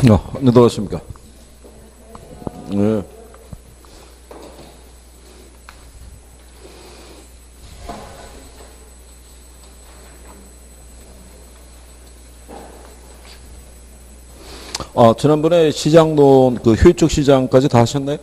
네, 들어왔습니까? 네. 지난번에 시장론, 그 효율적 시장까지 다 하셨나요?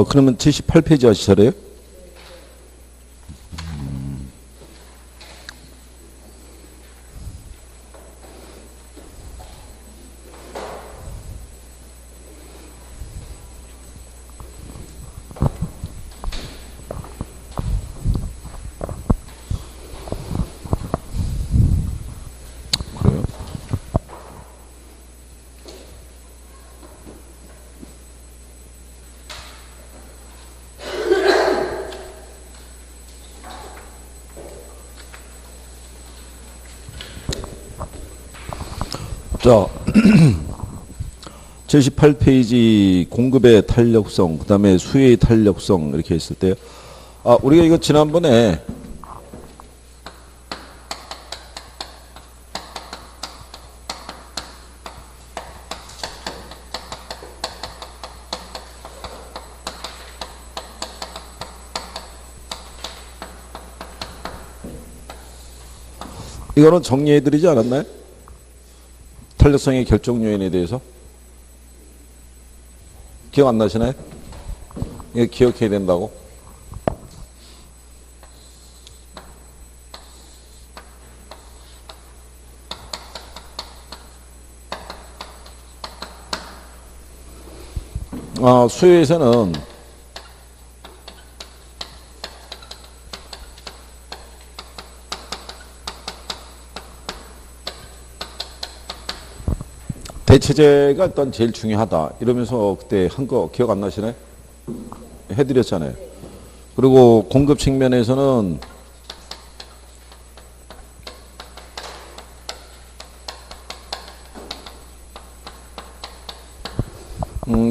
그러면 78페이지 하시잖아요? 그래요. 자, 78페이지 공급의 탄력성, 그 다음에 수요의 탄력성 이렇게 했을 때, 우리가 이거 지난번에 이거는 정리해드리지 않았나요? 탄력성의 결정 요인에 대해서 기억 안 나시나요? 이거 기억해야 된다고. 수요에서는 대체제가 일단 제일 중요하다 이러면서 그때 한 거 기억 안 나시나요? 해드렸잖아요. 그리고 공급 측면에서는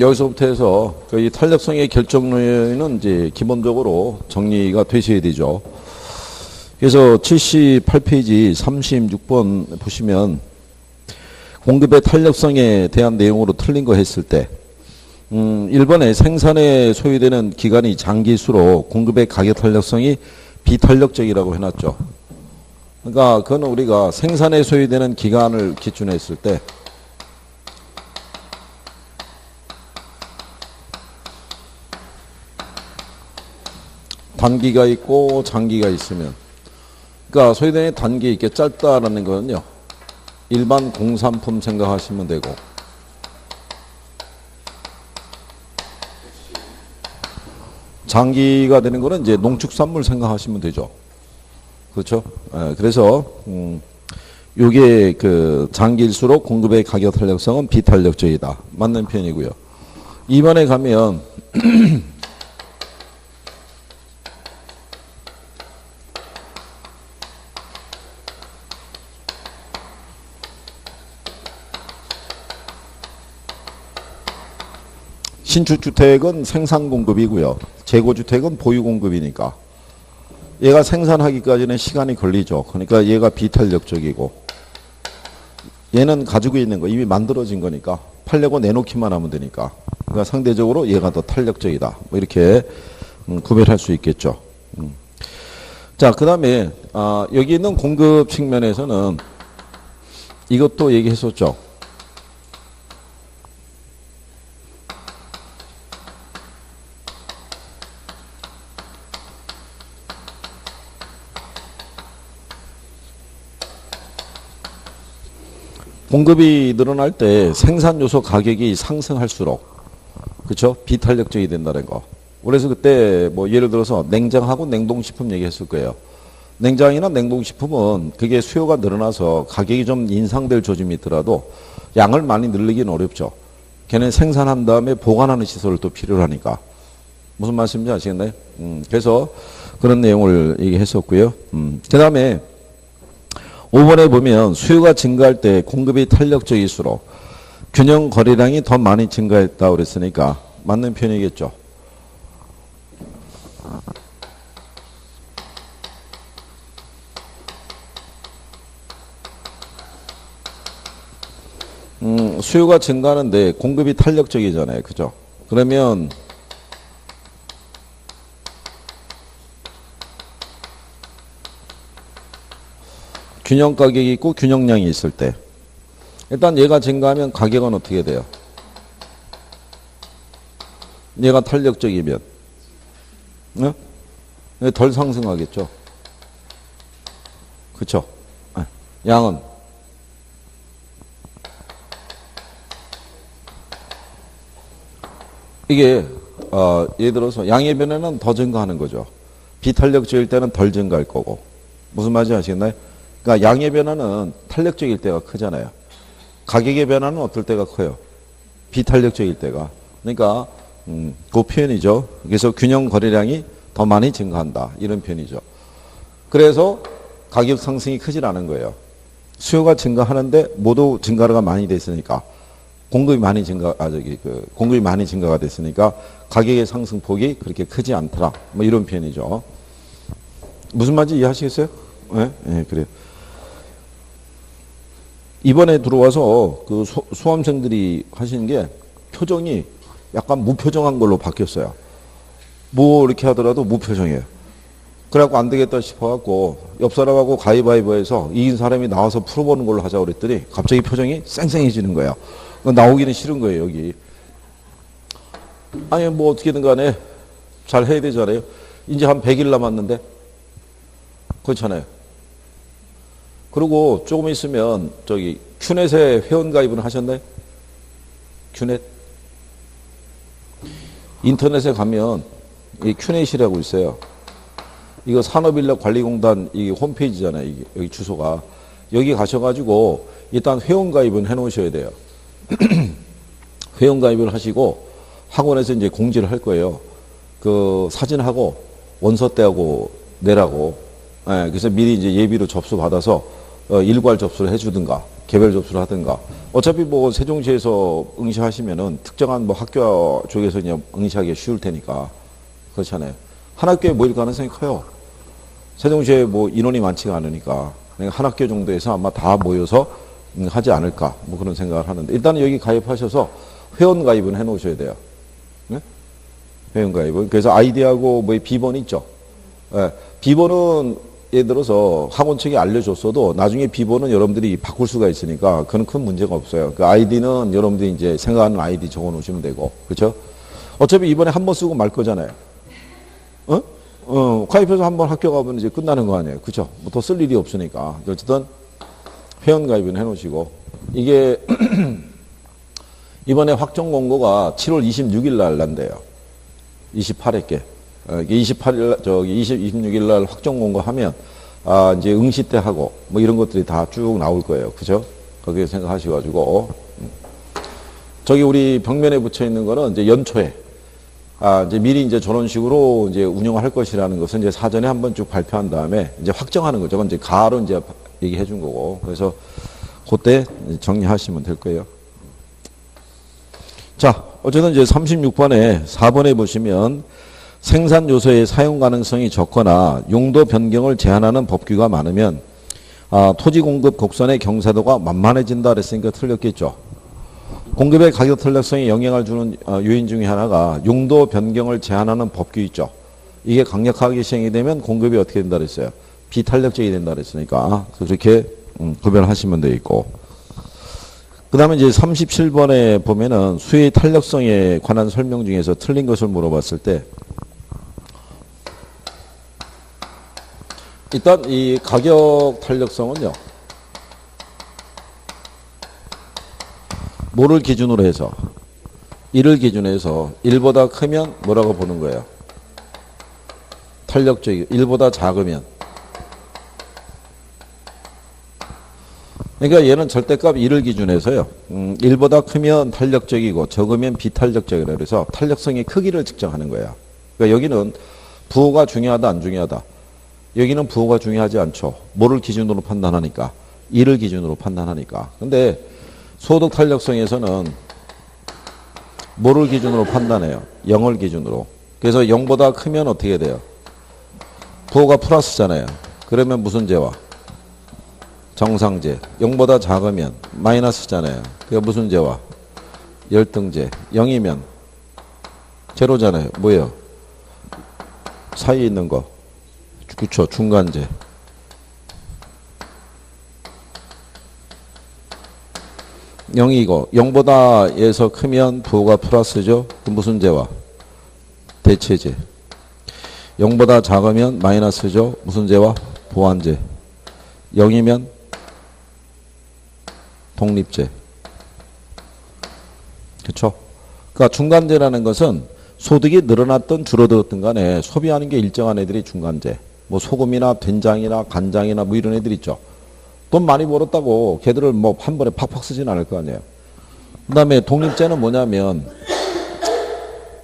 여기서부터 해서 이 탄력성의 결정 요인은 이제 기본적으로 정리가 되셔야 되죠. 그래서 78페이지 36번 보시면 공급의 탄력성에 대한 내용으로 틀린 거 했을 때 1번에 생산에 소요되는 기간이 장기수록 공급의 가격 탄력성이 비탄력적이라고 해놨죠. 그러니까 그건 우리가 생산에 소요되는 기간을 기준으로 했을 때 단기가 있고 장기가 있으면, 그러니까 소요되는 단기 있게 짧다라는 거는요, 일반 공산품 생각하시면 되고, 장기가 되는 거는 이제 농축산물 생각하시면 되죠. 그렇죠? 그래서 요게 그 장기일수록 공급의 가격 탄력성은 비탄력적이다. 맞는 표현이고요. 2번에 가면 신축주택은 생산공급이고요. 재고주택은 보유공급이니까. 얘가 생산하기까지는 시간이 걸리죠. 그러니까 얘가 비탄력적이고, 얘는 가지고 있는 거 이미 만들어진 거니까 팔려고 내놓기만 하면 되니까, 그러니까 상대적으로 얘가 더 탄력적이다. 뭐 이렇게 구별할 수 있겠죠. 자, 그 다음에 여기 있는 공급 측면에서는 이것도 얘기했었죠. 공급이 늘어날 때 생산 요소 가격이 상승할수록, 그렇죠? 비탄력적이 된다는 거. 그래서 그때 뭐 예를 들어서 냉장하고 냉동식품 얘기했을 거예요. 냉장이나 냉동식품은 그게 수요가 늘어나서 가격이 좀 인상될 조짐이 있더라도 양을 많이 늘리기는 어렵죠. 걔는 생산한 다음에 보관하는 시설을 또 필요로 하니까. 무슨 말씀인지 아시겠나요? 그래서 그런 내용을 얘기했었고요. 그 다음에 5번에 보면 수요가 증가할 때 공급이 탄력적일수록 균형 거래량이 더 많이 증가했다고 그랬으니까 맞는 표현이겠죠. 수요가 증가하는데 공급이 탄력적이잖아요. 그죠? 그러면 균형 가격이 있고 균형량이 있을 때 일단 얘가 증가하면 가격은 어떻게 돼요? 얘가 탄력적이면 네? 덜 상승하겠죠. 그쵸? 양은 이게 예를 들어서 양의 변화는 더 증가하는 거죠. 비탄력적일 때는 덜 증가할 거고. 무슨 말인지 아시겠나요? 그러니까 양의 변화는 탄력적일 때가 크잖아요. 가격의 변화는 어떨 때가 커요? 비탄력적일 때가. 그러니까 그 표현이죠. 그래서 균형 거래량이 더 많이 증가한다. 이런 표현이죠. 그래서 가격 상승이 크질 않은 거예요. 수요가 증가하는데 모두 증가가 많이 됐으니까 공급이 많이 공급이 많이 증가가 됐으니까 가격의 상승폭이 그렇게 크지 않더라. 뭐 이런 표현이죠. 무슨 말인지 이해하시겠어요? 네? 네, 그래요. 이번에 들어와서 그 수험생들이 하시는 게 표정이 약간 무표정한 걸로 바뀌었어요. 뭐 이렇게 하더라도 무표정이에요. 그래갖고 안 되겠다 싶어갖고 옆 사람하고 가위바위보해서 이긴 사람이 나와서 풀어보는 걸로 하자고 그랬더니 갑자기 표정이 쌩쌩해지는 거예요. 나오기는 싫은 거예요, 여기. 아니, 뭐 어떻게든 간에 잘 해야 되잖아요. 이제 한 100일 남았는데. 그렇잖아요. 그리고 조금 있으면 저기 큐넷에 회원가입은 하셨나요? 큐넷? 인터넷에 가면 이 큐넷이라고 있어요. 이거 산업인력관리공단 이 홈페이지잖아요. 이게 여기 주소가. 여기 가셔가지고 일단 회원가입은 해놓으셔야 돼요. 회원가입을 하시고 학원에서 이제 공지를 할 거예요. 그 사진하고 원서 떼하고 내라고. 예, 그래서 미리 이제 예비로 접수 받아서 일괄 접수를 해주든가 개별 접수를 하든가. 어차피 뭐 세종시에서 응시하시면은 특정한 뭐 학교 쪽에서 그냥 응시하기 쉬울 테니까. 그렇잖아요. 한 학교에 모일 가능성이 커요. 세종시에 뭐 인원이 많지가 않으니까. 그러니까 한 학교 정도에서 아마 다 모여서 하지 않을까. 뭐 그런 생각을 하는데. 일단은 여기 가입하셔서 회원 가입은 해 놓으셔야 돼요. 네? 회원 가입은. 그래서 아이디하고 뭐 비번 있죠. 예, 비번은 예를 들어서 학원 측이 알려줬어도 나중에 비번은 여러분들이 바꿀 수가 있으니까 그건 큰 문제가 없어요. 그 아이디는 여러분들이 이제 생각하는 아이디 적어 놓으시면 되고. 그렇죠? 어차피 이번에 한 번 쓰고 말 거잖아요. 가입해서 한 번 학교 가면 이제 끝나는 거 아니에요. 그렇죠? 뭐 더 쓸 일이 없으니까. 어쨌든 회원 가입은 해 놓으시고. 이게 이번에 확정 공고가 7월 26일 날 난대요. 28회께. 28일, 26일 날 확정 공고하면, 이제 응시 때 하고, 뭐 이런 것들이 다 쭉 나올 거예요. 그죠? 거기에 생각하셔가지고. 저기 우리 벽면에 붙여 있는 거는 이제 연초에, 이제 미리 이제 저런 식으로 이제 운영할 것이라는 것은 이제 사전에 한번 쭉 발표한 다음에 이제 확정하는 거죠. 그건 이제 가로 이제 얘기해 준 거고. 그래서 그때 정리하시면 될 거예요. 자, 어쨌든 이제 36번에 4번에 보시면 생산 요소의 사용 가능성이 적거나 용도 변경을 제한하는 법규가 많으면 토지 공급 곡선의 경사도가 만만해진다 그랬으니까 틀렸겠죠. 공급의 가격 탄력성에 영향을 주는 요인 중에 하나가 용도 변경을 제한하는 법규 있죠. 이게 강력하게 시행이 되면 공급이 어떻게 된다 그랬어요? 비탄력적이 된다 그랬으니까 그렇게 구별하시면 되어 있고. 그 다음에 이제 37번에 보면은 수의 탄력성에 관한 설명 중에서 틀린 것을 물어봤을 때 일단 이 가격 탄력성은요. 뭐를 기준으로 해서? 1을 기준으로 해서 1보다 크면 뭐라고 보는 거예요? 탄력적이고 1보다 작으면. 그러니까 얘는 절대값 1을 기준해서요. 1보다 크면 탄력적이고 적으면 비탄력적이라 그래서 탄력성의 크기를 측정하는 거예요. 그러니까 여기는 부호가 중요하다 안 중요하다? 여기는 부호가 중요하지 않죠. 뭐를 기준으로 판단하니까? 1을 기준으로 판단하니까. 근데 소득 탄력성에서는 뭐를 기준으로 판단해요? 0을 기준으로. 그래서 0보다 크면 어떻게 돼요? 부호가 플러스잖아요. 그러면 무슨 제와? 정상제. 0보다 작으면 마이너스잖아요. 그게 무슨 제와? 열등제. 0이면 제로잖아요. 뭐예요? 사이에 있는 거. 그쵸. 중간제. (0이고) 0보다 에서 크면 부호가 플러스죠. 그 무슨 제와? 대체제. 0보다 작으면 마이너스죠. 무슨 제와? 보완제. 0이면 독립제. 그쵸? 그러니까 중간제라는 것은 소득이 늘어났든 줄어들었든 간에 소비하는 게 일정한 애들이 중간제. 뭐 소금이나 된장이나 간장이나 뭐 이런 애들 있죠. 돈 많이 벌었다고 걔들을 뭐 한 번에 팍팍 쓰진 않을 거 아니에요. 그 다음에 독립제는 뭐냐면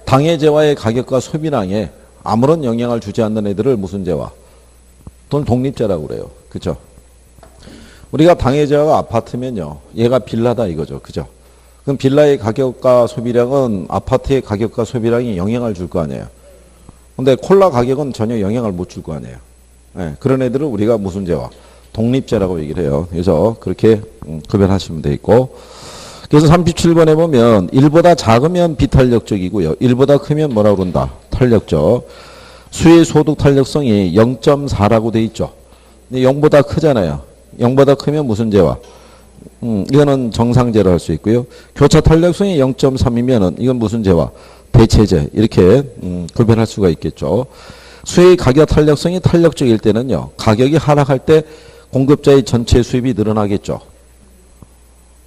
당해제와의 가격과 소비량에 아무런 영향을 주지 않는 애들을 무슨 제와? 돈 독립제라고 그래요. 그죠? 우리가 당해제와가 아파트면요. 얘가 빌라다 이거죠. 그죠? 그럼 빌라의 가격과 소비량은 아파트의 가격과 소비량이 영향을 줄 거 아니에요. 근데 콜라 가격은 전혀 영향을 못 줄 거 아니에요. 네, 그런 애들을 우리가 무슨 제와? 독립제라고 얘기를 해요. 그래서 그렇게 구별하시면 되겠고. 그래서 37번에 보면 1보다 작으면 비탄력적이고요. 1보다 크면 뭐라고 그런다? 탄력적. 수의 소득 탄력성이 0.4라고 돼 있죠. 근데 0보다 크잖아요. 0보다 크면 무슨 제와? 이거는 정상제로 할 수 있고요. 교차 탄력성이 0.3이면은 이건 무슨 제와? 대체제. 이렇게 구별할 수가 있겠죠. 수의 가격 탄력성이 탄력적일 때는요. 가격이 하락할 때 공급자의 전체 수입이 늘어나겠죠.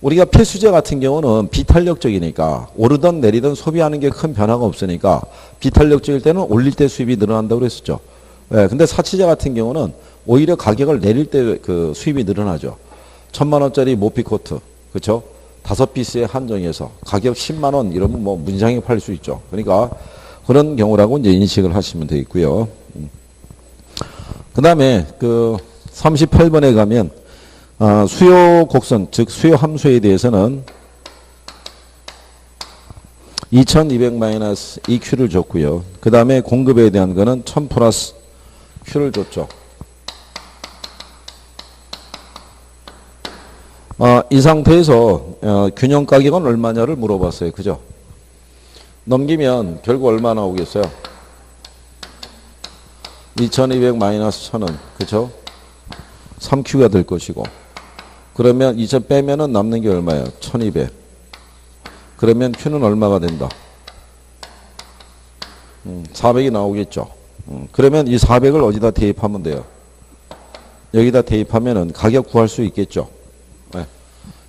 우리가 필수제 같은 경우는 비탄력적이니까 오르든 내리든 소비하는 게 큰 변화가 없으니까 비탄력적일 때는 올릴 때 수입이 늘어난다고 그랬었죠. 네, 근데 사치제 같은 경우는 오히려 가격을 내릴 때 그 수입이 늘어나죠. 1,000만 원짜리 모피코트, 그렇죠? 5피스에 한정해서 가격 10만 원 이러면 뭐 문상에 팔 수 있죠. 그러니까 그런 경우라고 이제 인식을 하시면 되겠고요. 그 다음에 그 38번에 가면 수요 곡선, 즉 수요 함수에 대해서는 2200-2Q를 줬고요. 그 다음에 공급에 대한 거는 1000 플러스 Q를 줬죠. 이 상태에서 균형 가격은 얼마냐를 물어봤어요. 그죠? 넘기면 결국 얼마 나오겠어요? 2200 마이너스 1000은 그죠? 3Q가 될 것이고 그러면 2000 빼면은 남는 게 얼마예요? 1200. 그러면 Q는 얼마가 된다? 400이 나오겠죠. 그러면 이 400을 어디다 대입하면 돼요? 여기다 대입하면은 가격 구할 수 있겠죠. 네.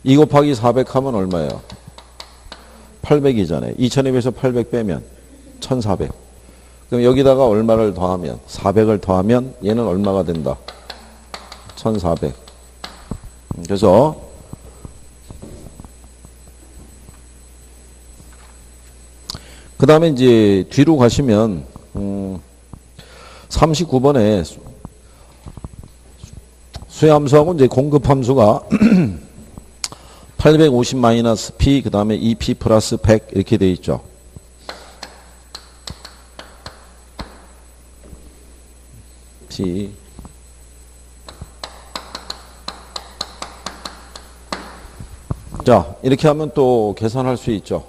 2 곱하기 400 하면 얼마예요? 800이잖아요. 2200에서 800 빼면 1400. 그럼 여기다가 얼마를 더하면 400을 더하면 얘는 얼마가 된다? 1400. 그래서 그 다음에 이제 뒤로 가시면 39번에 수요함수하고 이제 공급함수가 850 마이너스 P 그 다음에 2P 플러스 100 이렇게 돼 있죠. P 자 이렇게 하면 또 계산할 수 있죠.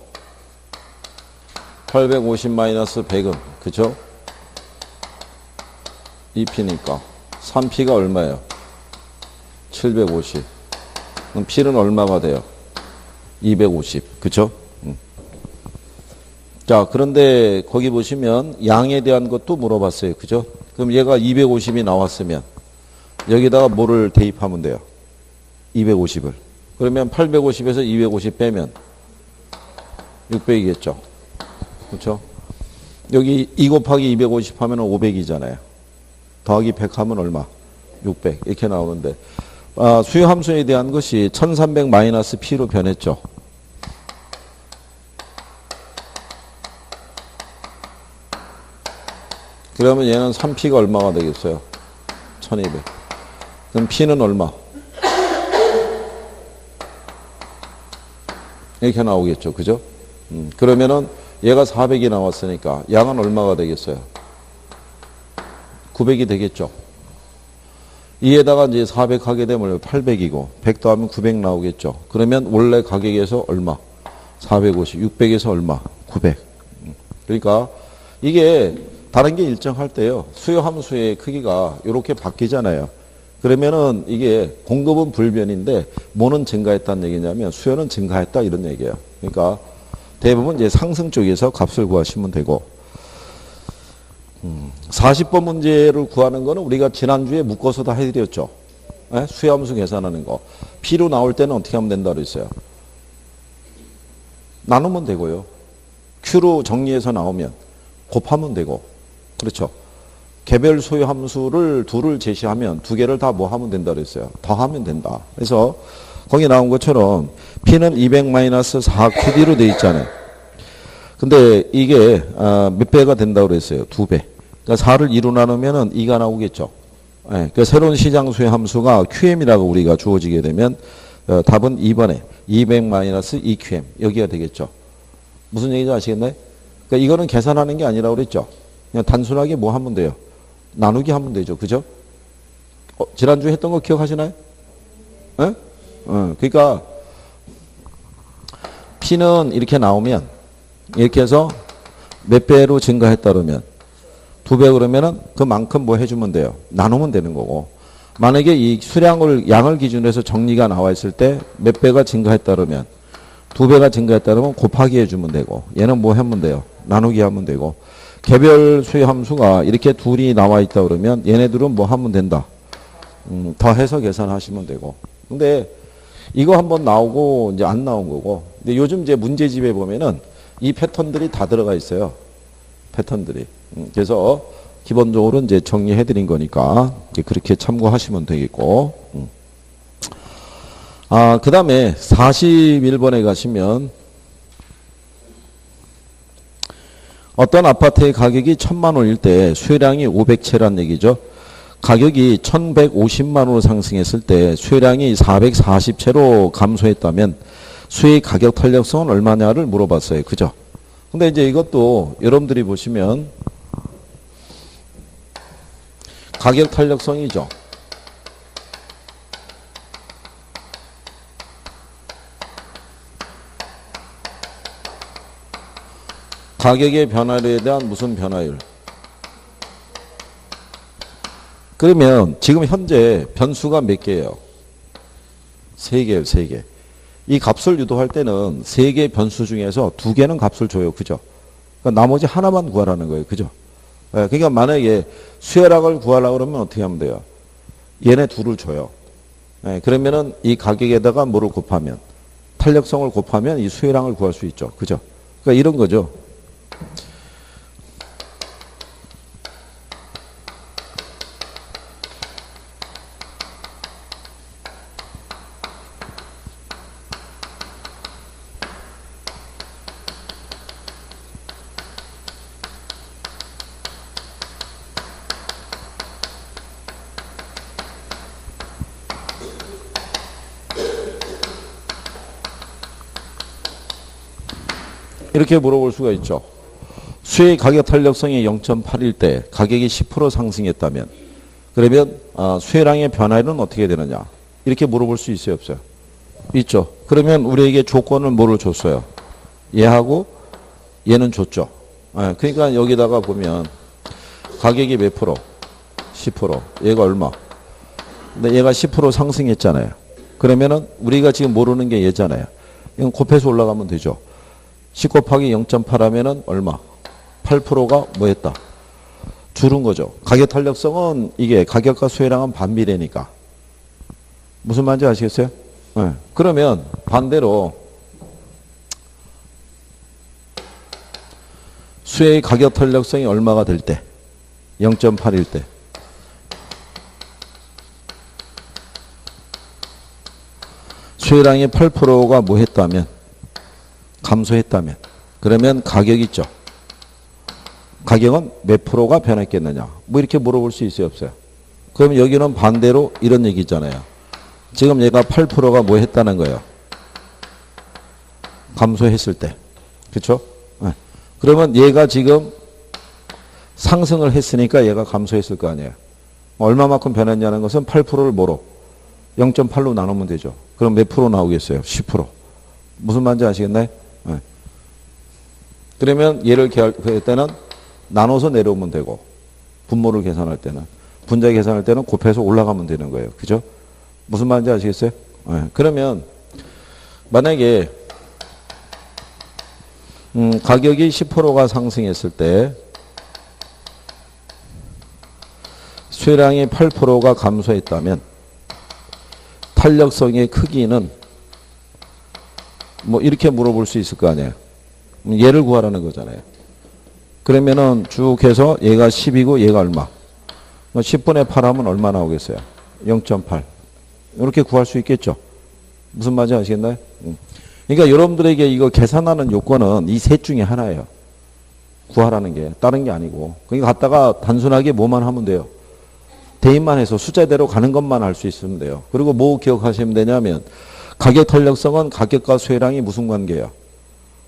850 마이너스 100은 그죠? 2P니까 3P가 얼마예요? 750. 그럼 P는 얼마가 돼요? 250. 그쵸? 자, 그런데 거기 보시면 양에 대한 것도 물어봤어요. 그죠? 그럼 얘가 250이 나왔으면 여기다가 뭐를 대입하면 돼요? 250을. 그러면 850에서 250 빼면 600이겠죠. 그렇죠? 여기 2 곱하기 250 하면 500이잖아요. 더하기 100 하면 얼마? 600 이렇게 나오는데 수요 함수에 대한 것이 1300 마이너스 P로 변했죠. 그러면 얘는 3P가 얼마가 되겠어요? 1200. 그럼 P는 얼마? 이렇게 나오겠죠. 그죠? 그러면은 얘가 400이 나왔으니까 양은 얼마가 되겠어요? 900이 되겠죠. 이에다가 이제 400 하게 되면 800이고 100 더하면 900 나오겠죠. 그러면 원래 가격에서 얼마? 450, 600에서 얼마? 900. 그러니까 이게 다른 게 일정할 때요. 수요 함수의 크기가 이렇게 바뀌잖아요. 그러면은 이게 공급은 불변인데 뭐는 증가했다는 얘기냐면 수요는 증가했다 이런 얘기예요. 그러니까 대부분 이제 상승 쪽에서 값을 구하시면 되고 40번 문제를 구하는 거는 우리가 지난주에 묶어서 다 해드렸죠. 네? 수요 함수 계산하는 거. P로 나올 때는 어떻게 하면 된다고 그랬어요? 나누면 되고요. Q로 정리해서 나오면 곱하면 되고. 그렇죠. 개별 소요 함수를 둘을 제시하면 두 개를 다 뭐 하면 된다 그랬어요. 더하면 된다. 그래서 거기 나온 것처럼 P는 200-4QD로 돼 있잖아요. 근데 이게 몇 배가 된다고 그랬어요? 2배. 그러니까 4를 2로 나누면은 2가 나오겠죠. 네, 그러니까 새로운 시장 수요 함수가 QM이라고 우리가 주어지게 되면 답은 2번에 200-2QM 여기가 되겠죠. 무슨 얘기인지 아시겠나요? 그러니까 이거는 계산하는 게 아니라고 그랬죠. 그냥 단순하게 뭐 하면 돼요? 나누기 하면 되죠. 그죠? 지난주에 했던 거 기억하시나요? 네? 그러니까 P는 이렇게 나오면 이렇게 해서 몇 배로 증가했다 그러면 2배 그러면은 그만큼 뭐 해주면 돼요. 나누면 되는 거고. 만약에 이 수량을 양을 기준으로 해서 정리가 나와 있을 때 몇 배가 증가했다 그러면 2배가 증가했다 그러면 곱하기 해주면 되고 얘는 뭐 하면 돼요. 나누기 하면 되고 개별 수요 함수가 이렇게 둘이 나와 있다 그러면 얘네들은 뭐 하면 된다. 더해서 계산하시면 되고. 근데 이거 한번 나오고 이제 안 나온 거고. 근데 요즘 이제 문제집에 보면은 이 패턴들이 다 들어가 있어요. 패턴들이. 그래서 기본적으로 이제 정리해 드린 거니까 그렇게 참고하시면 되겠고. 그 다음에 41번에 가시면 어떤 아파트의 가격이 1000만 원일 때 수요량이 500채란 얘기죠. 가격이 1150만 원으로 상승했을 때 수요량이 440채로 감소했다면 수요의 가격 탄력성은 얼마냐를 물어봤어요. 그죠? 근데 이제 이것도 여러분들이 보시면 가격 탄력성이죠. 가격의 변화율에 대한 무슨 변화율? 그러면 지금 현재 변수가 몇 개예요? 3개예요, 3개. 이 값을 유도할 때는 3개 변수 중에서 2개는 값을 줘요. 그죠? 그러니까 나머지 하나만 구하라는 거예요. 그죠? 그러니까 만약에 수요량을 구하려고 그러면 어떻게 하면 돼요? 얘네 둘을 줘요. 그러면은 이 가격에다가 뭐를 곱하면? 탄력성을 곱하면 이 수요량을 구할 수 있죠. 그죠? 그러니까 이런 거죠. 이렇게 물어볼 수가 있죠. 수요의 가격 탄력성이 0.8일 때 가격이 10% 상승했다면 그러면 수요량의 변화율은 어떻게 되느냐 이렇게 물어볼 수 있어요 없어요? 있죠. 그러면 우리에게 조건을 뭐를 줬어요? 얘하고 얘는 줬죠. 그러니까 여기다가 보면 가격이 몇 프로? 10%. 얘가 얼마? 근데 얘가 10% 상승했잖아요. 그러면은 우리가 지금 모르는 게 얘잖아요. 이건 곱해서 올라가면 되죠. 10 곱하기 0.8 하면은 얼마? 8%가 뭐 했다? 줄은 거죠. 가격 탄력성은 이게 가격과 수요량은 반비례니까. 무슨 말인지 아시겠어요? 네. 그러면 반대로 수요의 가격 탄력성이 얼마가 될 때? 0.8일 때. 수요량이 8%가 뭐 했다면? 감소했다면. 그러면 가격 있죠. 가격은 몇 프로가 변했겠느냐. 뭐 이렇게 물어볼 수 있어요, 없어요? 그럼 여기는 반대로 이런 얘기 있잖아요. 지금 얘가 8%가 뭐 했다는 거예요? 감소했을 때. 그렇죠? 네. 그러면 얘가 지금 상승을 했으니까 얘가 감소했을 거 아니에요. 얼마만큼 변했냐는 것은 8%를 뭐로? 0.8로 나누면 되죠. 그럼 몇 프로 나오겠어요? 10%. 무슨 말인지 아시겠나요? 네. 그러면 얘를 계산할 때는 나눠서 내려오면 되고, 분모를 계산할 때는, 분자 계산할 때는 곱해서 올라가면 되는 거예요. 그죠? 무슨 말인지 아시겠어요? 네. 그러면 만약에 가격이 10%가 상승했을 때 수혜량이 8%가 감소했다면 탄력성의 크기는 뭐 이렇게 물어볼 수 있을 거 아니에요. 얘를 구하라는 거잖아요. 그러면은 쭉 해서 얘가 10이고 얘가 얼마? 10분의 8 하면 얼마 나오겠어요? 0.8. 이렇게 구할 수 있겠죠. 무슨 말인지 아시겠나요? 그러니까 여러분들에게 이거 계산하는 요건은 이 셋 중에 하나예요. 구하라는 게 다른 게 아니고. 그러니까 갖다가 단순하게 뭐만 하면 돼요. 대입만 해서 숫자대로 가는 것만 알 수 있으면 돼요. 그리고 뭐 기억하시면 되냐면 가격 탄력성은 가격과 수혜량이 무슨 관계예요?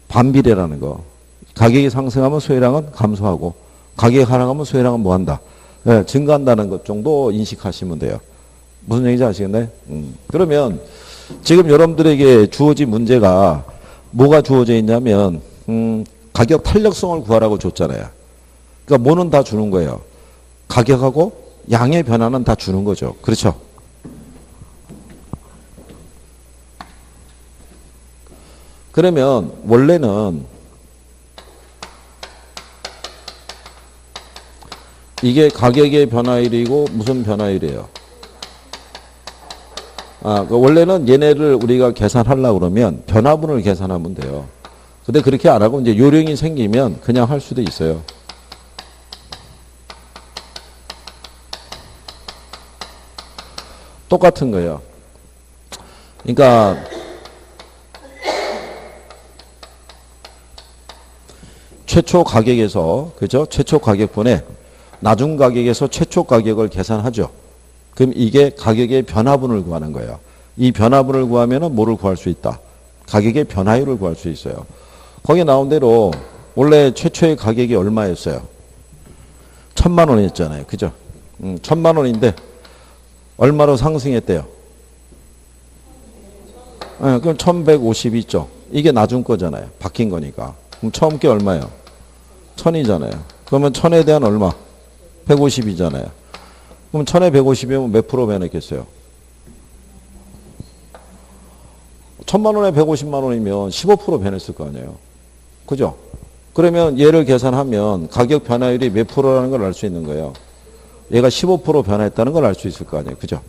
반비례라는 거. 가격이 상승하면 수혜량은 감소하고 가격이 하락하면 수혜량은 뭐한다? 네, 증가한다는 것 정도 인식하시면 돼요. 무슨 얘기인지 아시겠나요? 그러면 지금 여러분들에게 주어진 문제가 뭐가 주어져 있냐면 가격 탄력성을 구하라고 줬잖아요. 그러니까 뭐는 다 주는 거예요. 가격하고 양의 변화는 다 주는 거죠. 그렇죠? 그러면 원래는 이게 가격의 변화율이고 무슨 변화율이에요? 원래는 얘네를 우리가 계산하려고 그러면 변화분을 계산하면 돼요. 근데 그렇게 안 하고 이제 요령이 생기면 그냥 할 수도 있어요. 똑같은 거예요. 그러니까 최초 가격에서, 그죠? 최초 가격분에 나중 가격에서 최초 가격을 계산하죠. 그럼 이게 가격의 변화분을 구하는 거예요. 이 변화분을 구하면 뭐를 구할 수 있다? 가격의 변화율을 구할 수 있어요. 거기 나온 대로 원래 최초의 가격이 얼마였어요? 1,000만 원이었잖아요. 그죠? 1,000만 원인데 얼마로 상승했대요? 네, 그럼 1,150 있죠. 이게 나중 거잖아요. 바뀐 거니까. 그럼 처음 게 얼마예요? 1,000이잖아요. 그러면 1,000에 대한 얼마? 150이잖아요. 그럼 1,000에 150이면 몇 프로 변했겠어요? 1,000만 원에 150만 원이면 15% 변했을 거 아니에요. 그죠? 그러면 얘를 계산하면 가격 변화율이 몇 프로라는 걸 알 수 있는 거예요. 얘가 15% 변했다는 걸 알 수 있을 거 아니에요. 그죠?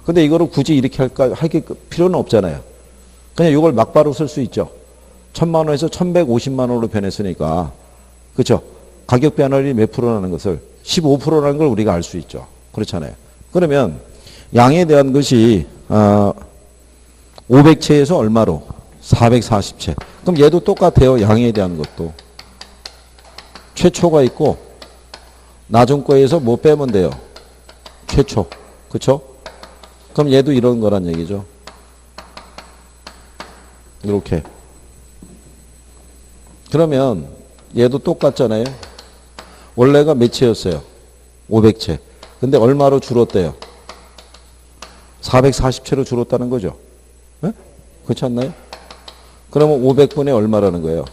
근데 이거를 굳이 이렇게 할 필요는 없잖아요. 그냥 이걸 막바로 쓸 수 있죠. 1,000만 원에서 1,150만 원으로 변했으니까. 그죠? 가격 변화율이 몇 프로라는 것을 15%라는 걸 우리가 알 수 있죠. 그렇잖아요. 그러면 양에 대한 것이 500채에서 얼마로? 440채. 그럼 얘도 똑같아요. 양에 대한 것도. 최초가 있고 나중 거에서 뭐 빼면 돼요? 최초. 그렇죠? 그럼 얘도 이런 거란 얘기죠. 이렇게. 그러면 얘도 똑같잖아요. 원래가 몇 채였어요? 500채. 근데 얼마로 줄었대요? 440채로 줄었다는 거죠. 네? 그렇지 않나요? 그러면 500분의 얼마라는 거예요?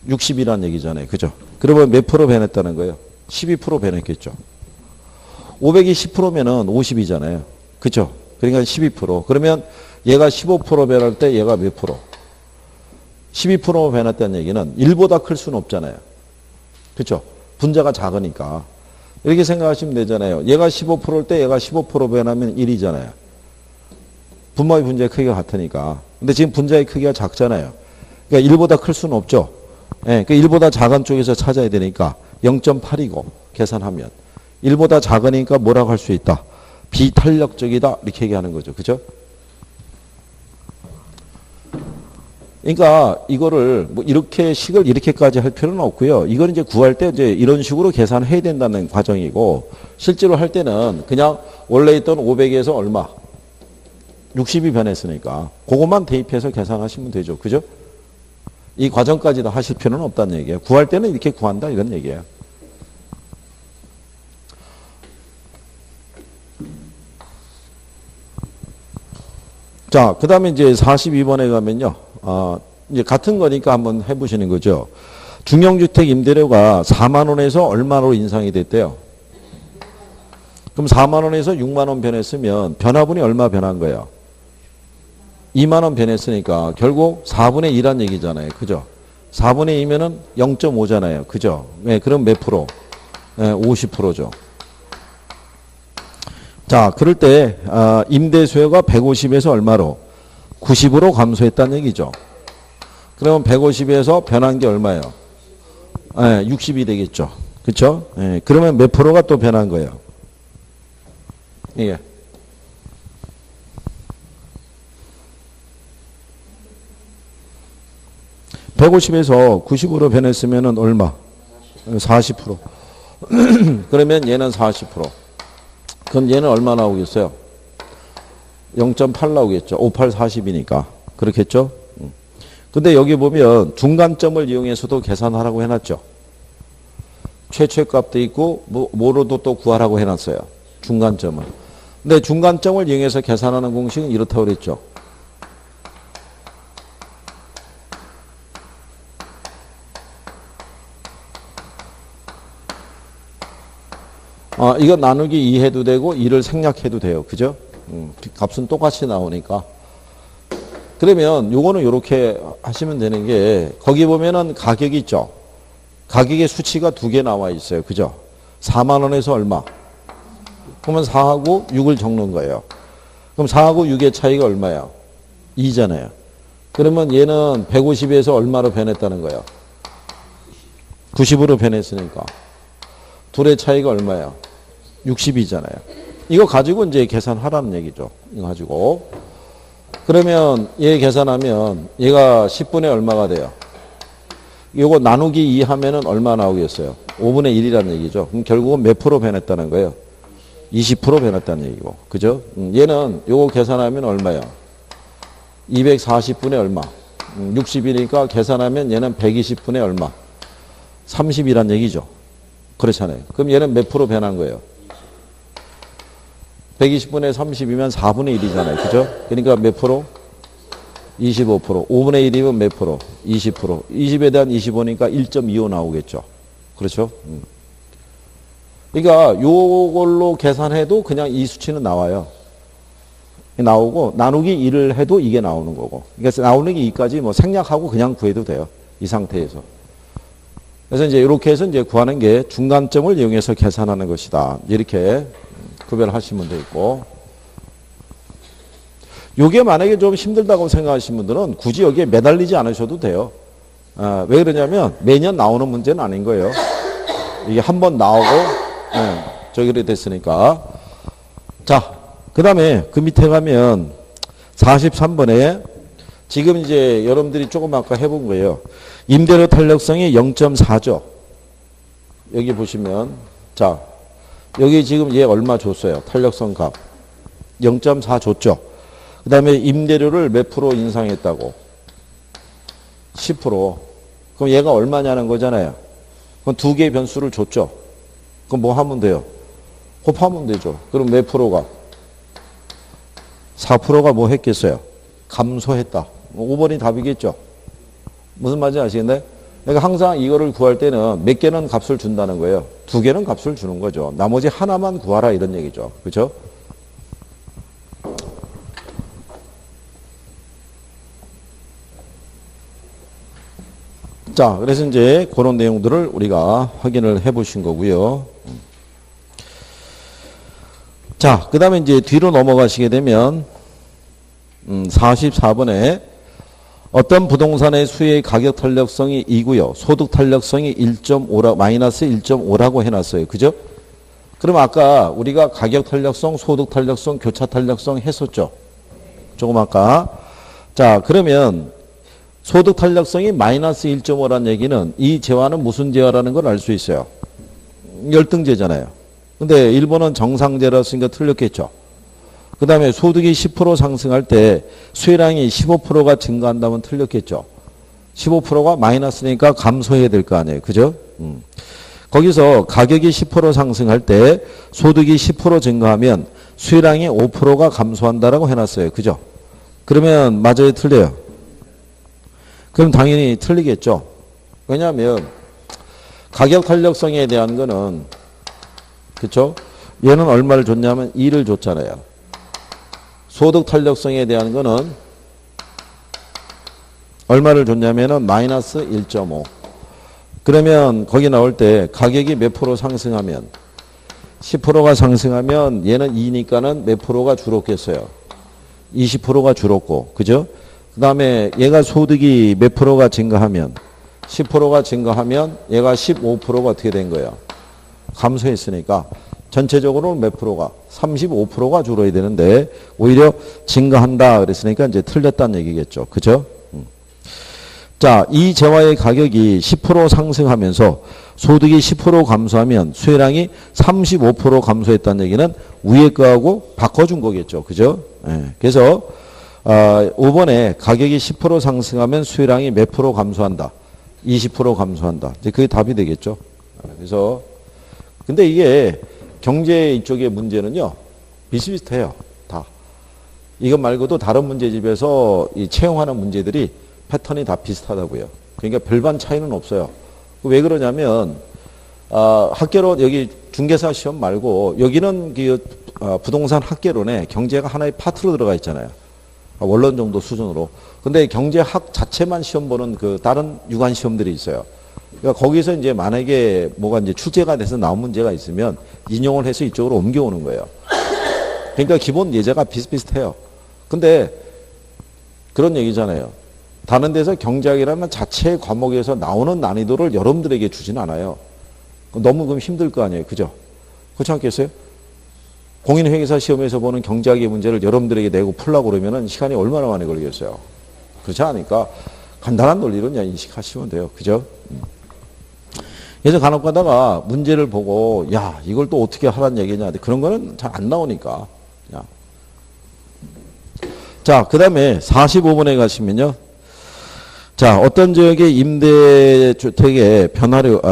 60이라는 얘기잖아요. 그죠? 그러면 몇 프로 변했다는 거예요? 12% 변했겠죠. 500이 10%면은 50이잖아요. 그죠? 그러니까 12%. 그러면 얘가 15% 변할 때 얘가 몇 프로? 12% 변했다는 얘기는 1보다 클 수는 없잖아요. 그렇죠? 분자가 작으니까. 이렇게 생각하시면 되잖아요. 얘가 15%일 때 얘가 15% 변하면 1이잖아요. 분모의 분자의 크기가 같으니까. 근데 지금 분자의 크기가 작잖아요. 그러니까 1보다 클 수는 없죠. 예, 그러니까 1보다 작은 쪽에서 찾아야 되니까 0.8이고 계산하면 1보다 작으니까 뭐라고 할 수 있다? 비탄력적이다. 이렇게 얘기하는 거죠. 그죠? 그러니까 이거를 뭐 이렇게 식을 이렇게까지 할 필요는 없고요. 이건 이제 구할 때 이제 이런 식으로 계산해야 된다는 과정이고, 실제로 할 때는 그냥 원래 있던 500에서 얼마? 60이 변했으니까 그것만 대입해서 계산하시면 되죠. 그죠? 이 과정까지 다 하실 필요는 없다는 얘기예요. 구할 때는 이렇게 구한다 이런 얘기예요. 자, 그 다음에 이제 42번에 가면요. 이제 같은 거니까 한번 해보시는 거죠. 중형주택 임대료가 4만원에서 얼마로 인상이 됐대요? 그럼 4만원에서 6만원 변했으면 변화분이 얼마 변한 거예요? 2만원 변했으니까 결국 4분의 2란 얘기잖아요. 그죠? 4분의 2면은 0.5잖아요. 그죠? 네, 그럼 몇 프로? 네, 50%죠. 자, 그럴 때 임대수요가 150에서 얼마로? 90으로 감소했다는 얘기죠. 그러면 150에서 변한 게 얼마예요? 60이 되겠죠. 그렇죠? 그러면 몇 프로가 또 변한 거예요? 이게 150에서 90으로 변했으면 얼마? 40%. 그러면 얘는 40%. 그럼 얘는 얼마 나오겠어요? 0.8 나오겠죠. 58, 40이니까. 그렇겠죠? 근데 여기 보면 중간점을 이용해서도 계산하라고 해놨죠. 최초값도 있고 뭐로도 또 구하라고 해놨어요. 중간점을. 근데 중간점을 이용해서 계산하는 공식은 이렇다고 그랬죠. 이거 나누기 2 해도 되고 2를 생략해도 돼요. 그죠? 값은 똑같이 나오니까. 그러면 요거는 이렇게 하시면 되는 게, 거기 보면은 가격이 있죠. 가격의 수치가 두 개 나와 있어요. 그죠? 4만 원에서 얼마? 그러면 4하고 6을 적는 거예요. 그럼 4하고 6의 차이가 얼마예요? 2잖아요. 그러면 얘는 150에서 얼마로 변했다는 거예요? 90으로 변했으니까. 둘의 차이가 얼마예요? 60이잖아요. 이거 가지고 이제 계산하라는 얘기죠. 이거 가지고. 그러면 얘 계산하면 얘가 10분의 얼마가 돼요? 이거 나누기 2 하면은 얼마 나오겠어요? 5분의 1이라는 얘기죠. 그럼 결국은 몇 프로 변했다는 거예요? 20% 변했다는 얘기고. 그죠? 얘는 요거 계산하면 얼마예요? 240분의 얼마? 60이니까 계산하면 얘는 120분의 얼마? 30이란 얘기죠. 그렇잖아요. 그럼 얘는 몇 프로 변한 거예요? 120분의 30이면 4분의 1이잖아요. 그죠? 그러니까 몇 프로? 25%. 5분의 1이면 몇 프로? 20%. 20에 대한 25니까 1.25 나오겠죠. 그렇죠? 그러니까 요걸로 계산해도 그냥 이 수치는 나와요. 나오고 나누기 1을 해도 이게 나오는 거고. 그러니까 나오는 게 2까지 뭐 생략하고 그냥 구해도 돼요. 이 상태에서. 그래서 이제 이렇게 해서 이제 구하는 게 중간점을 이용해서 계산하는 것이다. 이렇게 구별하시면 되겠고. 요게 만약에 좀 힘들다고 생각하시는 분들은 굳이 여기에 매달리지 않으셔도 돼요. 왜 그러냐면 매년 나오는 문제는 아닌 거예요. 이게 한 번 나오고 저기 됐으니까. 자, 그 다음에 그 밑에 가면 43번에 지금 이제 여러분들이 조금 아까 해본 거예요. 임대료 탄력성이 0.4죠. 여기 보시면 자, 여기 지금 얘 얼마 줬어요? 탄력성 값. 0.4 줬죠. 그 다음에 임대료를 몇 프로 인상했다고? 10%. 그럼 얘가 얼마냐는 거잖아요. 그럼 두 개의 변수를 줬죠. 그럼 뭐 하면 돼요? 곱하면 되죠. 그럼 몇 프로가? 4%가 뭐 했겠어요? 감소했다. 5번이 답이겠죠. 무슨 말인지 아시겠나요? 그러니까 항상 이거를 구할 때는 몇 개는 값을 준다는 거예요. 두 개는 값을 주는 거죠. 나머지 하나만 구하라 이런 얘기죠. 그렇죠? 자, 그래서 이제 그런 내용들을 우리가 확인을 해 보신 거고요. 자, 그 다음에 이제 뒤로 넘어가시게 되면 44번에 어떤 부동산의 수의 가격 탄력성이 2고요. 소득 탄력성이 1.5라 마이너스 1.5라고 해놨어요. 그죠? 그럼 아까 우리가 가격 탄력성, 소득 탄력성, 교차 탄력성 했었죠. 조금 아까. 자, 그러면 소득 탄력성이 마이너스 1.5라는 얘기는 이 재화는 무슨 재화라는 걸 알 수 있어요. 열등제잖아요. 근데 일본은 정상제라으니까 틀렸겠죠. 그 다음에 소득이 10% 상승할 때 수혜량이 15%가 증가한다면 틀렸겠죠. 15%가 마이너스니까 감소해야 될 거 아니에요. 그죠? 거기서 가격이 10% 상승할 때 소득이 10% 증가하면 수혜량이 5%가 감소한다라고 해놨어요. 그죠? 그러면 맞아요? 틀려요? 그럼 당연히 틀리겠죠. 왜냐하면 가격 탄력성에 대한 거는 그렇죠? 얘는 얼마를 줬냐면 2를 줬잖아요. 소득 탄력성에 대한 거는 얼마를 줬냐면은 마이너스 1.5. 그러면 거기 나올 때 가격이 몇 프로 상승하면 10%가 상승하면 얘는 2니까는 몇 프로가 줄었겠어요. 20%가 줄었고, 그죠? 그 다음에 얘가 소득이 몇 프로가 증가하면 10%가 증가하면 얘가 15%가 어떻게 된 거예요? 감소했으니까 전체적으로 몇 프로가 35%가 줄어야 되는데 오히려 증가한다 그랬으니까 이제 틀렸다는 얘기겠죠. 그죠? 자, 이 재화의 가격이 10% 상승하면서 소득이 10% 감소하면 수혜량이 35% 감소했다는 얘기는 위에 거하고 바꿔준 거겠죠. 그죠? 예. 그래서 5번에 가격이 10% 상승하면 수혜량이 몇 프로 감소한다? 20% 감소한다. 이제 그게 답이 되겠죠. 그래서 근데 이게 경제 이쪽의 문제는요. 비슷비슷해요. 다. 이것 말고도 다른 문제집에서 이 채용하는 문제들이 패턴이 다 비슷하다고요. 그러니까 별반 차이는 없어요. 왜 그러냐면 학계론 여기 중개사 시험 말고 여기는 부동산 학계론에 경제가 하나의 파트로 들어가 있잖아요. 원론 정도 수준으로. 근데 경제학 자체만 시험 보는 그 다른 유관 시험들이 있어요. 그러니까 거기서 이제 만약에 뭐가 이제 출제가 돼서 나온 문제가 있으면 인용을 해서 이쪽으로 옮겨오는 거예요. 그러니까 기본 예제가 비슷비슷해요. 근데 그런 얘기잖아요. 다른 데서 경제학이라는 자체 과목에서 나오는 난이도를 여러분들에게 주진 않아요. 너무 그럼 힘들 거 아니에요. 그죠? 그렇지 않겠어요? 공인회계사 시험에서 보는 경제학의 문제를 여러분들에게 내고 풀라고 그러면 시간이 얼마나 많이 걸리겠어요? 그렇지 않으니까 간단한 논리로 그냥 인식하시면 돼요. 그죠? 그래서 간혹 가다가 문제를 보고 야 이걸 또 어떻게 하라는 얘기냐 그런 거는 잘 안 나오니까 그냥. 자, 그 다음에 45번에 가시면요. 자, 어떤 지역의 임대주택의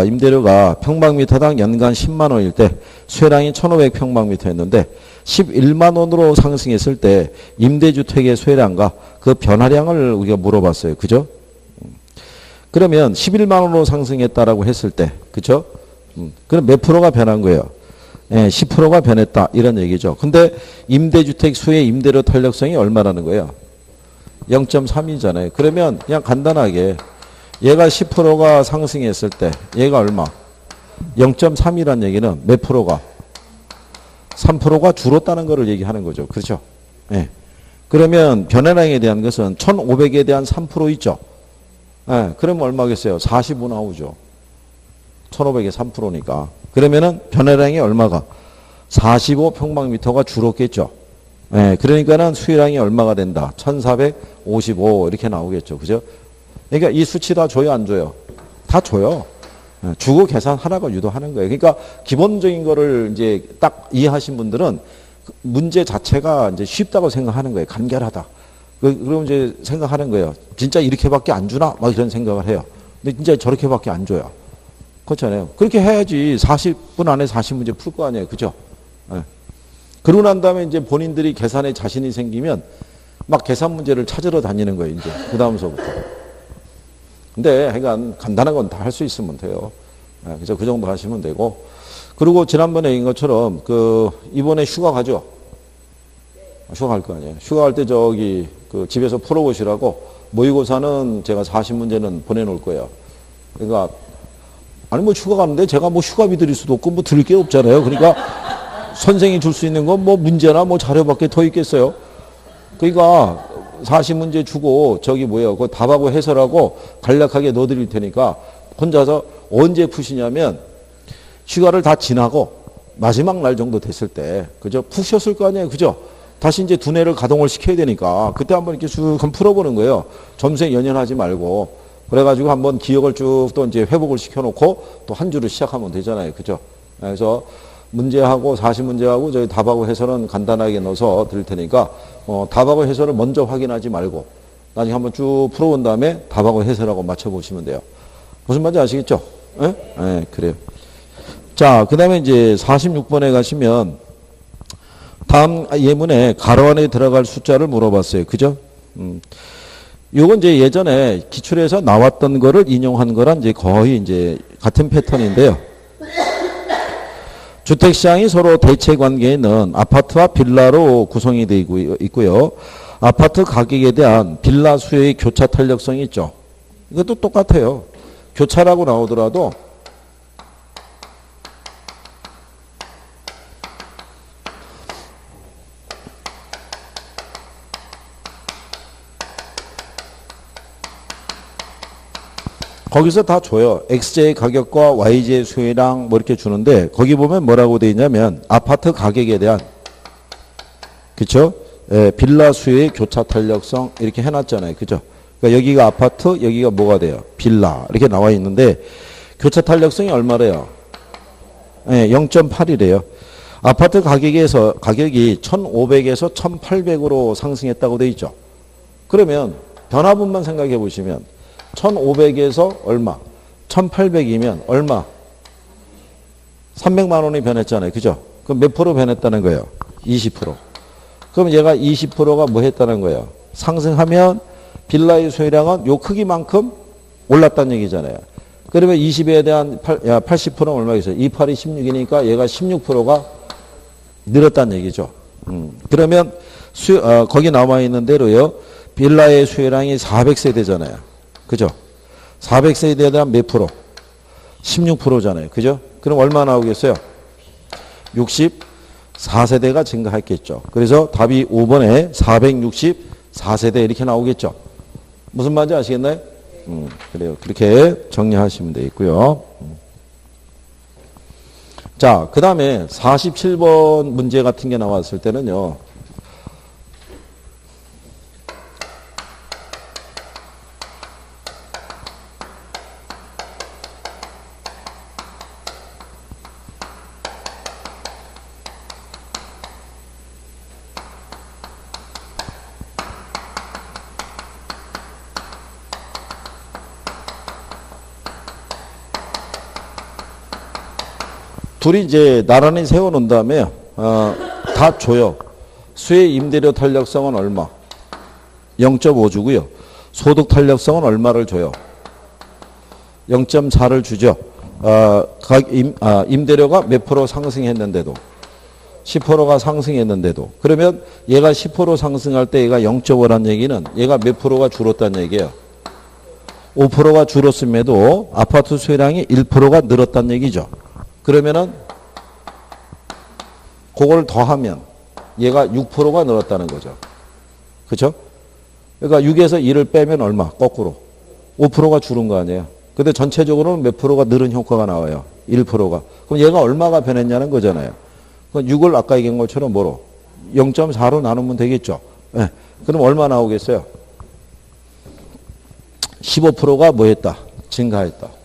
임대료가 평방미터당 연간 10만 원일 때 수혜량이 1,500평방미터였는데 11만 원으로 상승했을 때 임대주택의 수혜량과 그 변화량을 우리가 물어봤어요. 그죠? 그러면 11만 원으로 상승했다라고 했을 때, 그죠? 그럼 몇 프로가 변한 거예요? 예, 10%가 변했다. 이런 얘기죠. 근데 임대주택 수의 임대료 탄력성이 얼마라는 거예요? 0.3이잖아요. 그러면 그냥 간단하게 얘가 10%가 상승했을 때 얘가 얼마? 0.3이란 얘기는 몇 프로가? 3%가 줄었다는 것을 얘기하는 거죠. 그렇죠? 예. 그러면 변화량에 대한 것은 1,500에 대한 3% 있죠? 예. 그러면 얼마겠어요? 45 나오죠. 1,500에 3%니까. 그러면은 변화량이 얼마가? 45 평방미터가 줄었겠죠. 예, 그러니까는 수혜량이 얼마가 된다? 1455 이렇게 나오겠죠. 그죠? 그러니까 이 수치 다 줘요, 안 줘요? 다 줘요. 예, 주고 계산하라고 유도하는 거예요. 그러니까 기본적인 거를 이제 딱 이해하신 분들은 문제 자체가 이제 쉽다고 생각하는 거예요. 간결하다. 그럼 이제 생각하는 거예요. 진짜 이렇게밖에 안 주나? 막 이런 생각을 해요. 근데 진짜 저렇게밖에 안 줘요. 그렇잖아요. 그렇게 해야지 40분 안에 40문제 풀 거 아니에요. 그죠? 예. 그러고 난 다음에 이제 본인들이 계산에 자신이 생기면 막 계산 문제를 찾으러 다니는 거예요, 이제. 그 다음서부터. 근데 하여간 간단한 건 다 할 수 있으면 돼요. 그래서 그 정도 하시면 되고. 그리고 지난번에 인 것처럼 이번에 휴가 가죠? 휴가 갈 거 아니에요. 휴가 갈 때 집에서 풀어보시라고 모의고사는 제가 40문제는 보내놓을 거예요. 그러니까 아니 휴가 가는데 제가 휴가비 드릴 수도 없고 드릴 게 없잖아요. 그러니까 선생이 줄 수 있는 건 문제나 자료밖에 더 있겠어요. 그러니까 40문제 주고 그 답하고 해설하고 간략하게 넣어드릴 테니까 혼자서 언제 푸시냐면 휴가를 다 지나고 마지막 날 정도 됐을 때 그죠? 푸셨을 거 아니에요. 그죠? 다시 이제 두뇌를 가동을 시켜야 되니까 그때 한번 이렇게 쭉 한번 풀어보는 거예요. 점수에 연연하지 말고. 그래가지고 한번 기억을 쭉 또 이제 회복을 시켜놓고 또 한 주를 시작하면 되잖아요. 그죠? 그래서 문제하고 40문제하고 저희 답하고 해설은 간단하게 넣어서 드릴 테니까 답하고 해설을 먼저 확인하지 말고 나중에 한번 쭉 풀어본 다음에 답하고 해설하고 맞춰보시면 돼요. 무슨 말인지 아시겠죠? 예? 예, 그래요. 자, 그 다음에 이제 46번에 가시면 다음 예문에 가로 안에 들어갈 숫자를 물어봤어요. 그죠? 요건 이제 예전에 기출에서 나왔던 거를 인용한 거랑 이제 거의 이제 같은 패턴인데요. 주택시장이 서로 대체 관계에 있는 아파트와 빌라로 구성이 되어 있고요. 아파트 가격에 대한 빌라 수요의 교차 탄력성이 있죠. 이것도 똑같아요. 교차라고 나오더라도 거기서 다 줘요. XJ의 가격과 YJ의 수요랑 뭐 이렇게 주는데 거기 보면 뭐라고 되어 있냐면 아파트 가격에 대한 그쵸? 예, 빌라 수요의 교차 탄력성 이렇게 해놨잖아요. 그죠? 그러니까 여기가 아파트, 여기가 뭐가 돼요? 빌라 이렇게 나와 있는데 교차 탄력성이 얼마래요? 예, 0.8이래요. 아파트 가격이 1,500에서 1,800으로 상승했다고 되어 있죠. 그러면 변화분만 생각해 보시면 1,500에서 얼마? 1,800이면 얼마? 300만 원이 변했잖아요. 그죠? 그럼 몇 프로 변했다는 거예요? 20%. 그럼 얘가 20%가 뭐 했다는 거예요? 상승하면 빌라의 소유량은 요 크기만큼 올랐다는 얘기잖아요. 그러면 20에 대한 80%는 얼마겠어요? 28이 16이니까 얘가 16%가 늘었다는 얘기죠. 그러면 거기 나와 있는 대로요. 빌라의 수요량이 400세대잖아요. 그죠? 400세대에 대한 몇 프로? 16%잖아요. 그죠? 그럼 얼마 나오겠어요? 64세대가 증가했겠죠. 그래서 답이 5번에 464세대 이렇게 나오겠죠. 무슨 말인지 아시겠나요? 그래요. 그렇게 정리하시면 되겠고요. 자, 그 다음에 47번 문제 같은 게 나왔을 때는요. 둘이 이제 나란히 세워놓은 다음에 다 줘요. 수의 임대료 탄력성은 얼마? 0.5 주고요. 소득 탄력성은 얼마를 줘요? 0.4를 주죠. 임대료가 몇 프로 상승했는데도 10%가 상승했는데도 그러면 얘가 10% 상승할 때 얘가 0.5란 얘기는 얘가 몇 프로가 줄었다는 얘기예요. 5%가 줄었음에도 아파트 수요량이 1%가 늘었다는 얘기죠. 그러면은 그걸 더하면 얘가 6%가 늘었다는 거죠. 그렇죠? 그러니까 6에서 1을 빼면 얼마? 거꾸로 5%가 줄은 거 아니에요. 근데 전체적으로는 몇 프로가 늘은 효과가 나와요? 1%가. 그럼 얘가 얼마가 변했냐는 거잖아요. 그럼 6을 아까 얘기한 것처럼 뭐로? 0.4로 나누면 되겠죠. 네. 그럼 얼마 나오겠어요? 15%가 뭐 했다? 증가했다.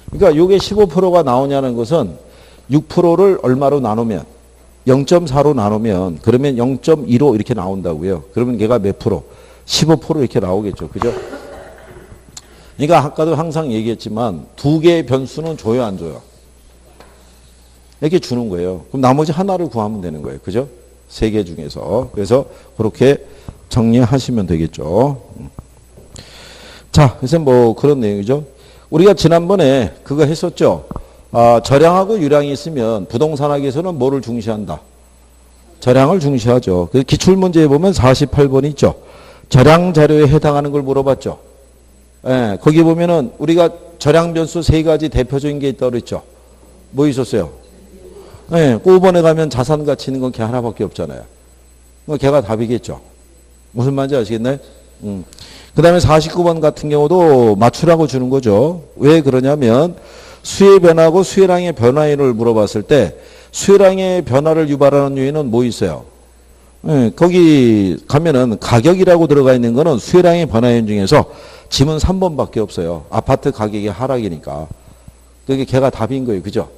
그러니까 이게 15%가 나오냐는 것은 6%를 얼마로 나누면 0.4로 나누면 그러면 0.25 이렇게 나온다고요. 그러면 얘가 몇 프로? 15% 이렇게 나오겠죠. 그죠? 그러니까 아까도 항상 얘기했지만 두 개의 변수는 줘요, 안 줘요? 이렇게 주는 거예요. 그럼 나머지 하나를 구하면 되는 거예요. 그죠? 세 개 중에서. 그래서 그렇게 정리하시면 되겠죠. 자, 그래서 뭐 그런 내용이죠. 우리가 지난번에 그거 했었죠. 절량하고 유량이 있으면 부동산학에서는 뭐를 중시한다? 절량을 중시하죠. 그 기출문제에 보면 48번 있죠. 절량 자료에 해당하는 걸 물어봤죠. 예, 거기 보면은 우리가 절량 변수 세 가지 대표적인 게 있다고 그랬죠. 뭐 있었어요? 예, 5번에 가면 자산 가치 있는 건 걔 하나밖에 없잖아요. 걔가 답이겠죠. 무슨 말인지 아시겠나요? 그 다음에 49번 같은 경우도 맞추라고 주는 거죠. 왜 그러냐면 수의 변화하고 수혜량의 변화율을 물어봤을 때 수혜량의 변화를 유발하는 요인은 뭐 있어요? 거기 가면은 가격이라고 들어가 있는 거는 수혜량의 변화요인 중에서 지문 3번밖에 없어요. 아파트 가격이 하락이니까. 그게 걔가 답인 거예요. 그죠?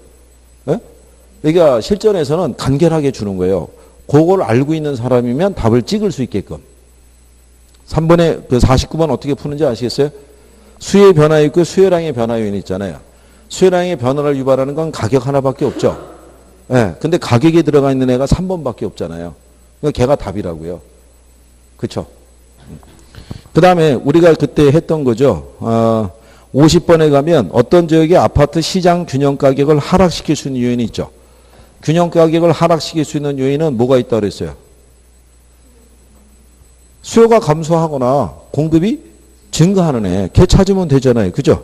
그러니까 실전에서는 간결하게 주는 거예요. 그걸 알고 있는 사람이면 답을 찍을 수 있게끔. 3번에 그 49번 어떻게 푸는지 아시겠어요? 수의 변화 있고 수혜량의 변화 요인 있잖아요. 수혜량의 변화를 유발하는 건 가격 하나밖에 없죠. 근데 가격이 들어가 있는 애가 3번밖에 없잖아요. 그러니까 걔가 답이라고요. 그렇죠? 그 다음에 우리가 그때 했던 거죠. 50번에 가면 어떤 지역의 아파트 시장 균형 가격을 하락시킬 수 있는 요인이 있죠. 균형 가격을 하락시킬 수 있는 요인은 뭐가 있다고 그랬어요? 수요가 감소하거나 공급이 증가하는 애. 걔 찾으면 되잖아요. 그죠?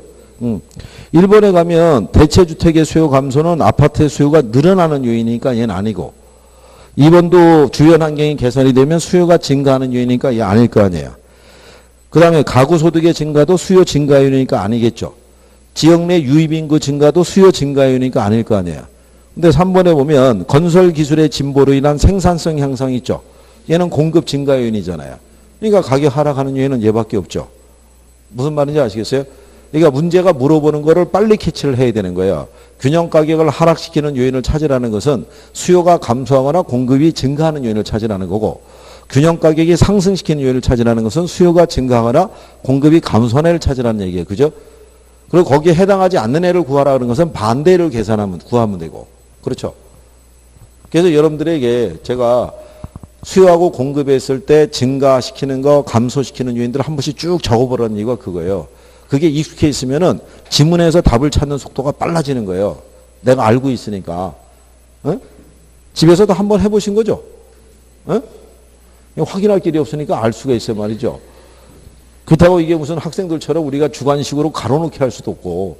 1번에 가면 대체주택의 수요 감소는 아파트의 수요가 늘어나는 요인이니까 얘는 아니고 2번도 주변 환경이 개선이 되면 수요가 증가하는 요인이니까 얘 아닐 거 아니에요. 그 다음에 가구 소득의 증가도 수요 증가 요인이니까 아니겠죠. 지역 내 유입인구 증가도 수요 증가 요인이니까 아닐 거 아니에요. 근데 3번에 보면 건설 기술의 진보로 인한 생산성 향상이 있죠. 얘는 공급 증가 요인이잖아요. 그러니까 가격 하락하는 요인은 얘밖에 없죠. 무슨 말인지 아시겠어요? 그러니까 문제가 물어보는 거를 빨리 캐치를 해야 되는 거예요. 균형 가격을 하락시키는 요인을 찾으라는 것은 수요가 감소하거나 공급이 증가하는 요인을 찾으라는 거고 균형 가격이 상승시키는 요인을 찾으라는 것은 수요가 증가하거나 공급이 감소하는 애를 찾으라는 얘기예요. 그죠? 그리고 거기에 해당하지 않는 애를 구하라는 것은 반대를 계산하면 구하면 되고 그렇죠? 그래서 여러분들에게 제가 수요하고 공급했을 때 증가시키는 거 감소시키는 요인들을 한 번씩 쭉 적어보라는 이유가 그거예요. 그게 익숙해 있으면은 지문에서 답을 찾는 속도가 빨라지는 거예요. 내가 알고 있으니까. 집에서도 한번 해보신 거죠? 확인할 길이 없으니까 알 수가 있어요 말이죠. 그렇다고 이게 무슨 학생들처럼 우리가 주관식으로 가로놓기 할 수도 없고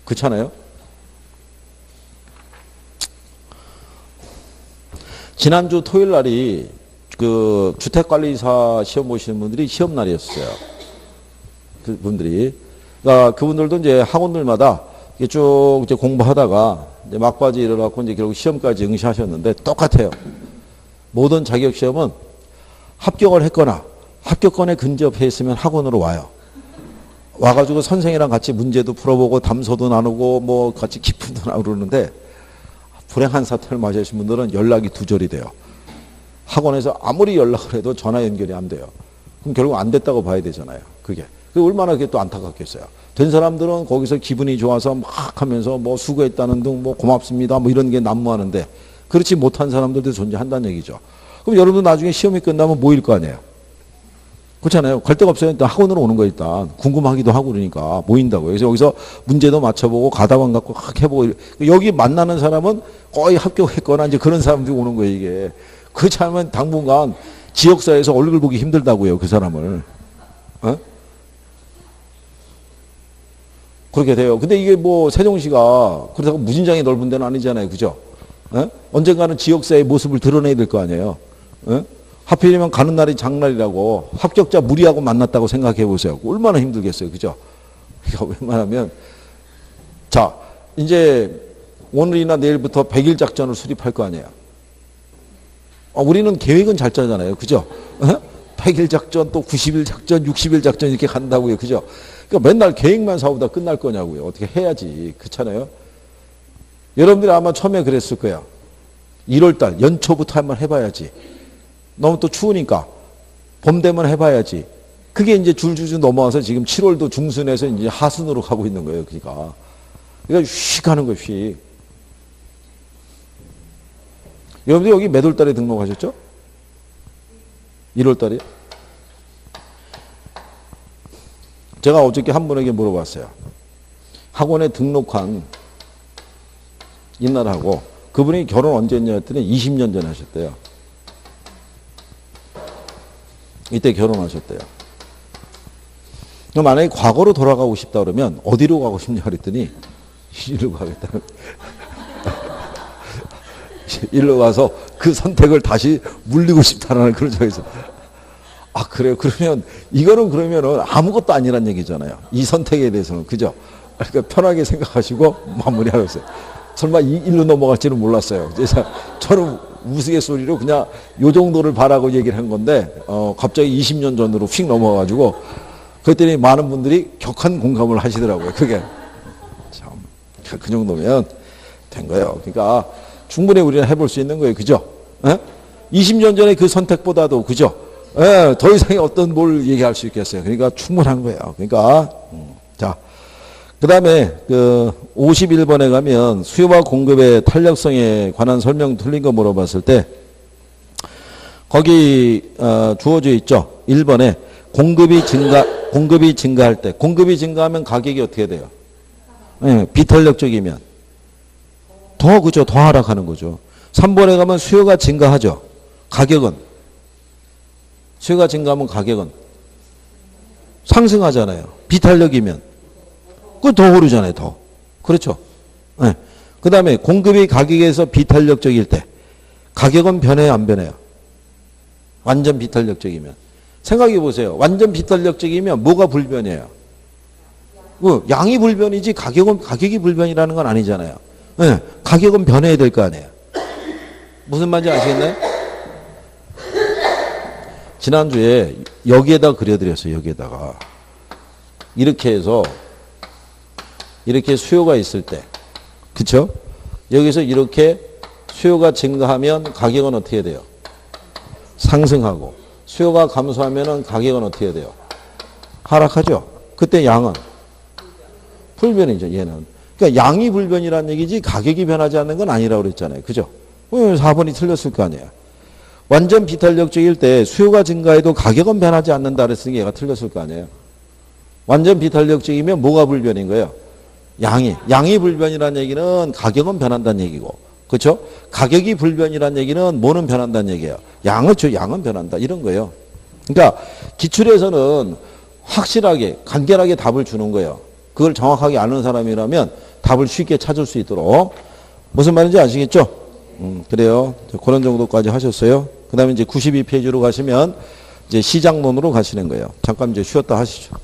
그렇잖아요. 지난주 토요일 날이 그 주택관리사 시험 보시는 분들이 시험 날이었어요. 그분들이. 그러니까 그분들도 이제 학원들마다 쭉 이제 공부하다가 이제 막바지 일어나고 이제 결국 시험까지 응시하셨는데 똑같아요. 모든 자격 시험은 합격을 했거나 합격권에 근접했으면 학원으로 와요. 와가지고 선생이랑 같이 문제도 풀어보고 담소도 나누고 뭐 같이 기쁨도 나누고 그러는데 불행한 사태를 맞으신 분들은 연락이 두절이 돼요. 학원에서 아무리 연락을 해도 전화 연결이 안 돼요. 그럼 결국 안 됐다고 봐야 되잖아요. 그게 얼마나 그게 또 안타깝겠어요. 된 사람들은 거기서 기분이 좋아서 막 하면서 뭐 수고했다는 등 뭐 고맙습니다 뭐 이런 게 난무하는데 그렇지 못한 사람들도 존재한다는 얘기죠. 그럼 여러분 나중에 시험이 끝나면 모일 거 아니에요. 그렇잖아요. 갈 데가 없어요. 일단 학원으로 오는 거 일단 궁금하기도 하고 그러니까 모인다고요. 그래서 여기서 문제도 맞춰보고 가다만 갖고 해보고 여기 만나는 사람은 거의 합격했거나 이제 그런 사람들이 오는 거예요 이게. 그렇지 않으면 당분간 지역사회에서 얼굴 보기 힘들다고요 그 사람을. 그렇게 돼요. 근데 이게 뭐 세종시가 그렇다고 무진장이 넓은 데는 아니잖아요. 그죠? 언젠가는 지역사회의 모습을 드러내야 될 거 아니에요. 하필이면 가는 날이 장날이라고 합격자 무리하고 만났다고 생각해 보세요. 얼마나 힘들겠어요. 그죠? 그러니까 웬만하면 자 이제 오늘이나 내일부터 100일 작전을 수립할 거 아니에요. 우리는 계획은 잘 짜잖아요. 그죠? 100일 작전 또 90일 작전 60일 작전 이렇게 간다고요. 그죠? 그러니까 맨날 계획만 사오다 끝날 거냐고요. 어떻게 해야지. 그렇잖아요. 여러분들이 아마 처음에 그랬을 거예요. 1월달 연초부터 한번 해봐야지. 너무 또 추우니까 봄 되면 해봐야지. 그게 이제 줄줄줄 넘어와서 지금 7월도 중순에서 이제 하순으로 가고 있는 거예요. 그러니까 휙 하는 거예요. 휙. 여러분들 여기 몇 월 달에 등록하셨죠? 1월 달이요? 제가 어저께 한 분에게 물어봤어요. 학원에 등록한 옛날하고 그분이 결혼 언제 했냐 했더니 20년 전에 하셨대요. 이때 결혼하셨대요. 그럼 만약에 과거로 돌아가고 싶다 그러면 어디로 가고 싶냐 그랬더니 일로 가겠다는 일로 가서 그 선택을 다시 물리고 싶다라는 그런 적이 있어요. 그래요? 그러면 이거는 그러면은 아무것도 아니란 얘기잖아요. 이 선택에 대해서는. 그죠? 그러니까 편하게 생각하시고 마무리하고 있어요. 설마 이 일로 넘어갈지는 몰랐어요. 그래서 저는 우스갯소리로 그냥 요 정도를 바라고 얘기를 한 건데 갑자기 20년 전으로 휙 넘어가가지고 그랬더니 많은 분들이 격한 공감을 하시더라고요. 그게 참 그 정도면 된 거예요. 그러니까 충분히 우리는 해볼 수 있는 거예요. 그죠? 에? 20년 전에 그 선택보다도 그죠? 에, 더 이상의 어떤 뭘 얘기할 수 있겠어요. 그러니까 충분한 거예요. 그러니까 자, 그다음에 그 51번에 가면 수요와 공급의 탄력성에 관한 설명 틀린 거 물어봤을 때 거기 주어져 있죠. 1번에 공급이 증가할 때 공급이 증가하면 가격이 어떻게 돼요? 네, 비탄력적이면 더 그죠? 더 하락하는 거죠. 3번에 가면 수요가 증가하죠. 가격은 수요가 증가하면 가격은 상승하잖아요. 비탄력이면 그 더 오르잖아요. 더 그렇죠. 네. 그 다음에 공급이 가격에서 비탄력적일 때 가격은 변해요, 안 변해요? 완전 비탄력적이면 생각해 보세요. 완전 비탄력적이면 뭐가 불변이에요? 양이 불변이지 가격이 불변이라는 건 아니잖아요. 네. 가격은 변해야 될 거 아니에요. 무슨 말인지 아시겠나요? 지난주에 여기에다 그려드렸어요. 여기에다가 이렇게 해서 이렇게 수요가 있을 때 그쵸? 여기서 이렇게 수요가 증가하면 가격은 어떻게 돼요? 상승하고 수요가 감소하면 가격은 어떻게 돼요? 하락하죠. 그때 양은 불변이죠. 얘는. 그러니까 양이 불변이라는 얘기지 가격이 변하지 않는 건 아니라고 그랬잖아요. 그죠? 4번이 틀렸을 거 아니에요. 완전 비탄력적일 때 수요가 증가해도 가격은 변하지 않는다 그랬으니 얘가 틀렸을 거 아니에요. 완전 비탄력적이면 뭐가 불변인 거예요? 양이 불변이라는 얘기는 가격은 변한다는 얘기고, 그렇죠? 가격이 불변이라는 얘기는 뭐는 변한다는 얘기예요? 양은 변한다 이런 거예요. 그러니까 기출에서는 확실하게 간결하게 답을 주는 거예요. 그걸 정확하게 아는 사람이라면 답을 쉽게 찾을 수 있도록. 무슨 말인지 아시겠죠? 그래요. 그런 정도까지 하셨어요. 그 다음에 이제 92페이지로 가시면 이제 시장론으로 가시는 거예요. 잠깐 이제 쉬었다 하시죠.